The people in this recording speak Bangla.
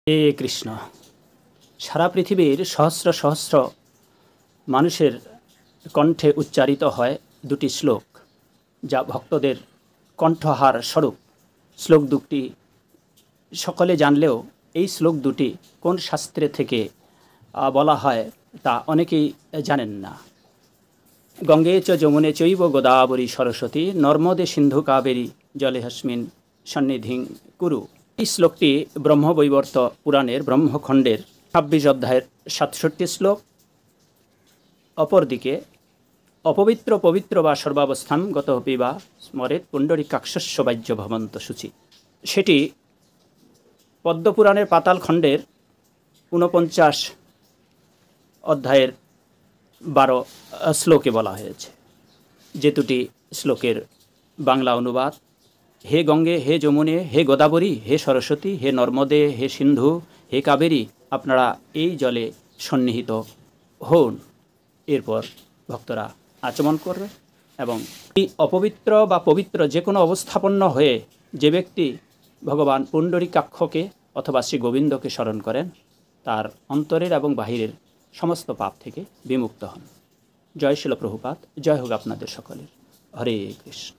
হে কৃষ্ণ। সারা পৃথিবীর সহস্র সহস্র মানুষের কণ্ঠে উচ্চারিত হয় দুটি শ্লোক, যা ভক্তদের কণ্ঠহার স্বরূপ। শ্লোক দুটি সকলে জানলেও এই শ্লোক দুটি কোন শাস্ত্রে থেকে বলা হয় তা অনেকেই জানেন না। গঙ্গে চ যমুনে চৈব গোদাবরী সরস্বতী নর্মদে সিন্ধু কাবেরী জলেহস্মিন সন্নিধিং কুরু। এই শ্লোকটি ব্রহ্মবৈবর্ত পুরাণের ব্রহ্মখণ্ডের 26 অধ্যায়ের 67 শ্লোক। অপরদিকে অপবিত্র পবিত্র বা সর্বাবস্থান গত পিবা স্মরেত পুণ্ডরীকাক্ষস্য বাহ্য ভবন্ত শুচি, সেটি পদ্মপুরাণের পাতাল খণ্ডের 49 অধ্যায়ের 12 শ্লোকে বলা হয়েছে। যে দুটি শ্লোকের বাংলা অনুবাদ: হে গঙ্গে, হে যমুনে, হে গোদাবরী, হে সরস্বতী, হে নর্মদে, হে সিন্ধু, হে কাবেরী, আপনারা এই জলে সন্নিহিত হন। এরপর ভক্তরা আচমন করবে এবং এই অপবিত্র বা পবিত্র যে কোনো অবস্থাপন্ন হয়ে যে ব্যক্তি ভগবান পুণ্ডরীকাক্ষকে অথবা শ্রী গোবিন্দকে স্মরণ করেন, তার অন্তরের এবং বাহিরের সমস্ত পাপ থেকে বিমুক্ত হন। জয় শিল প্রভুপাদ। জয় হোক আপনাদের সকলের। হরে কৃষ্ণ।